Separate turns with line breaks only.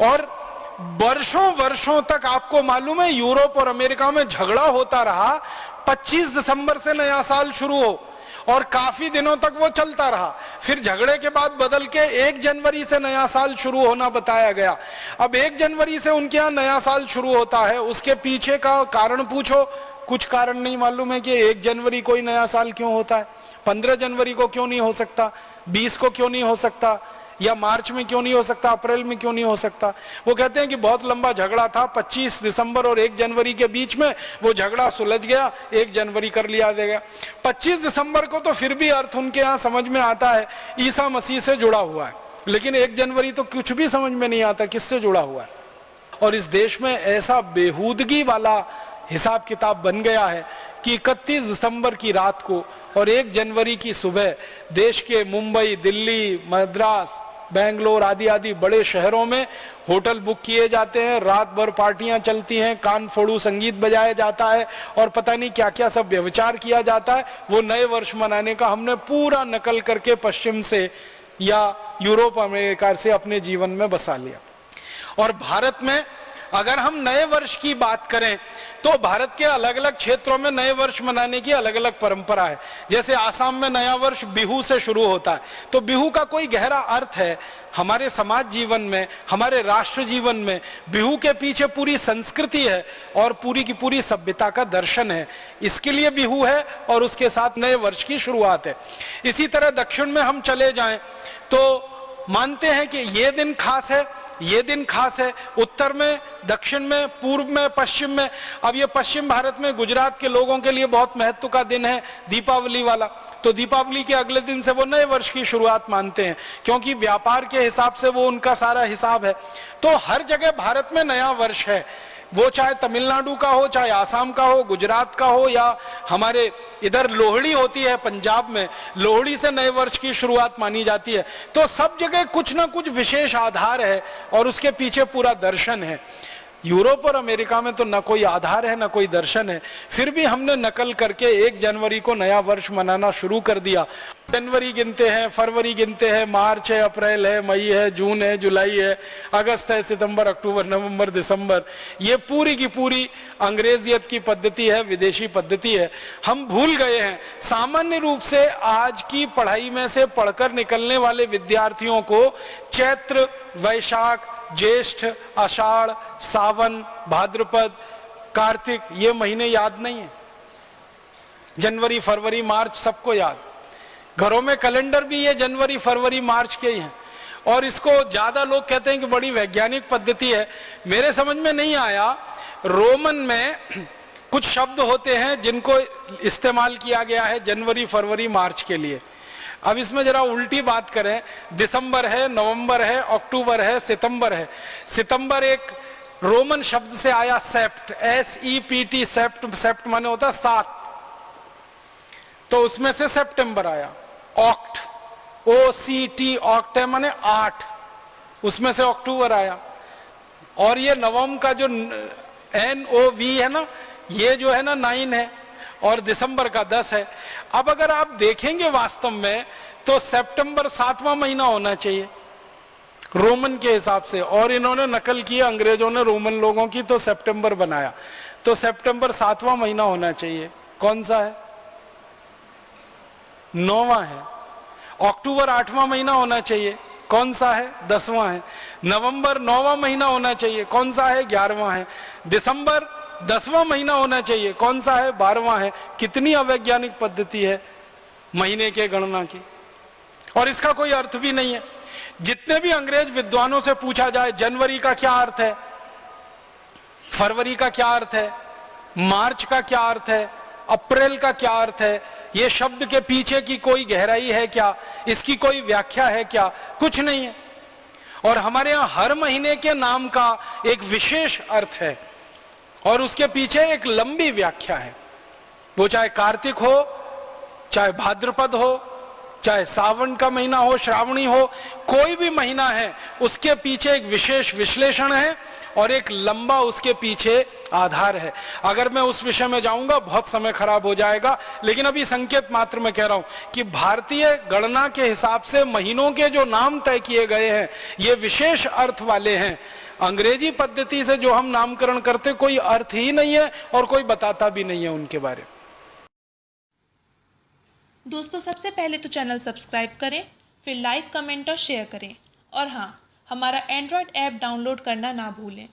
और वर्षों वर्षों तक आपको मालूम है यूरोप और अमेरिका में झगड़ा होता रहा। 25 दिसंबर से नया साल शुरू हो और काफी दिनों तक वो चलता रहा। फिर झगड़े के बाद बदल के 1 जनवरी से नया साल शुरू होना बताया गया। अब 1 जनवरी से उनके यहाँ नया साल शुरू होता है, उसके पीछे का कारण पूछो, कुछ कारण नहीं मालूम है कि 1 जनवरी कोई नया साल क्यों होता है, 15 जनवरी को क्यों नहीं हो सकता, 20 को क्यों नहीं हो सकता, या मार्च में क्यों नहीं हो सकता, अप्रैल में क्यों नहीं हो सकता। वो कहते हैं कि बहुत लंबा झगड़ा था 25 दिसंबर और 1 जनवरी के बीच में, वो झगड़ा सुलझ गया, 1 जनवरी कर लिया गया। 25 दिसंबर को तो फिर भी अर्थ उनके यहाँ समझ में आता है, ईसा मसीह से जुड़ा हुआ है, लेकिन 1 जनवरी तो कुछ भी समझ में नहीं आता किससे जुड़ा हुआ है। और इस देश में ऐसा बेहूदगी वाला हिसाब किताब बन गया है कि 31 दिसंबर की रात को और 1 जनवरी की सुबह देश के मुंबई, दिल्ली, मद्रास, बेंगलोर आदि आदि बड़े शहरों में होटल बुक किए जाते हैं, रात भर पार्टियां चलती हैं, कान फोड़ू संगीत बजाया जाता है और पता नहीं क्या क्या सब व्यभिचार किया जाता है। वो नए वर्ष मनाने का हमने पूरा नकल करके पश्चिम से या यूरोप अमेरिका से अपने जीवन में बसा लिया। और भारत में अगर हम नए वर्ष की बात करें तो भारत के अलग अलग क्षेत्रों में नए वर्ष मनाने की अलग अलग परंपरा है। जैसे आसाम में नया वर्ष बिहू से शुरू होता है, तो बिहू का कोई गहरा अर्थ है हमारे समाज जीवन में, हमारे राष्ट्र जीवन में। बिहू के पीछे पूरी संस्कृति है और पूरी की पूरी सभ्यता का दर्शन है, इसके लिए बिहू है और उसके साथ नए वर्ष की शुरुआत है। इसी तरह दक्षिण में हम चले जाएं तो मानते हैं कि ये दिन खास है, ये दिन खास है। उत्तर में, दक्षिण में, पूर्व में, पश्चिम में। अब ये पश्चिम भारत में गुजरात के लोगों के लिए बहुत महत्व का दिन है दीपावली वाला, तो दीपावली के अगले दिन से वो नए वर्ष की शुरुआत मानते हैं, क्योंकि व्यापार के हिसाब से वो उनका सारा हिसाब है। तो हर जगह भारत में नया वर्ष है, वो चाहे तमिलनाडु का हो, चाहे आसाम का हो, गुजरात का हो, या हमारे इधर लोहड़ी होती है पंजाब में, लोहड़ी से नए वर्ष की शुरुआत मानी जाती है। तो सब जगह कुछ ना कुछ विशेष आधार है और उसके पीछे पूरा दर्शन है। यूरोप और अमेरिका में तो न कोई आधार है न कोई दर्शन है, फिर भी हमने नकल करके 1 जनवरी को नया वर्ष मनाना शुरू कर दिया। जनवरी गिनते हैं, फरवरी गिनते हैं, मार्च है, अप्रैल है, मई है, जून है, जुलाई है, अगस्त है, सितंबर, अक्टूबर, नवंबर, दिसंबर। ये पूरी की पूरी अंग्रेजियत की पद्धति है, विदेशी पद्धति है। हम भूल गए हैं। सामान्य रूप से आज की पढ़ाई में से पढ़कर निकलने वाले विद्यार्थियों को चैत्र, वैशाख, ज्येष्ठ, आषाढ़, सावन, भाद्रपद, कार्तिक ये महीने याद नहीं है। जनवरी, फरवरी, मार्च सबको याद। घरों में कैलेंडर भी ये जनवरी, फरवरी, मार्च के ही हैं। और इसको ज्यादा लोग कहते हैं कि बड़ी वैज्ञानिक पद्धति है। मेरे समझ में नहीं आया, रोमन में कुछ शब्द होते हैं जिनको इस्तेमाल किया गया है जनवरी, फरवरी, मार्च के लिए। अब इसमें जरा उल्टी बात करें, दिसंबर है, नवंबर है, अक्टूबर है, सितंबर है। सितंबर एक रोमन शब्द से आया, सेप्ट, SEPT, सेप्ट, सेप्ट माने होता है 7, तो उसमें से सितंबर आया। ऑक्ट, OCT, ऑक्ट है माने 8, उसमें से अक्टूबर आया। और ये नवम का जो NOV है ना, ये जो है ना 9 है, और दिसंबर का 10 है। अब अगर आप देखेंगे वास्तव में तो सितंबर 7वां महीना होना चाहिए रोमन के हिसाब से, और इन्होंने नकल किया, अंग्रेजों ने रोमन लोगों की, तो सितंबर बनाया। तो सितंबर 7वां महीना होना चाहिए। कौन सा है? 9वां है। अक्टूबर 8वां महीना होना चाहिए। कौन सा है? 10वां है। नवंबर 9वां महीना होना चाहिए। कौन सा है? 11वां है। दिसंबर 10वां महीना होना चाहिए। कौन सा है? 12वां है। कितनी अवैज्ञानिक पद्धति है महीने के गणना की, और इसका कोई अर्थ भी नहीं है। जितने भी अंग्रेज विद्वानों से पूछा जाए जनवरी का क्या अर्थ है, फरवरी का क्या अर्थ है, मार्च का क्या अर्थ है, अप्रैल का क्या अर्थ है, ये शब्द के पीछे की कोई गहराई है क्या, इसकी कोई व्याख्या है क्या, कुछ नहीं है। और हमारे यहाँ हर महीने के नाम का एक विशेष अर्थ है और उसके पीछे एक लंबी व्याख्या है। वो चाहे कार्तिक हो, चाहे भाद्रपद हो, चाहे सावन का महीना हो, श्रावणी हो, कोई भी महीना है, उसके पीछे एक विशेष विश्लेषण है और एक लंबा उसके पीछे आधार है। अगर मैं उस विषय में जाऊंगा बहुत समय खराब हो जाएगा, लेकिन अभी संकेत मात्र में कह रहा हूं कि भारतीय गणना के हिसाब से महीनों के जो नाम तय किए गए हैं ये विशेष अर्थ वाले हैं। अंग्रेजी पद्धति से जो हम नामकरण करते कोई अर्थ ही नहीं है और कोई बताता भी नहीं है उनके बारे में।
दोस्तों, सबसे पहले तो चैनल सब्सक्राइब करें, फिर लाइक, कमेंट और शेयर करें। और हाँ, हमारा एंड्रॉयड ऐप डाउनलोड करना ना भूलें।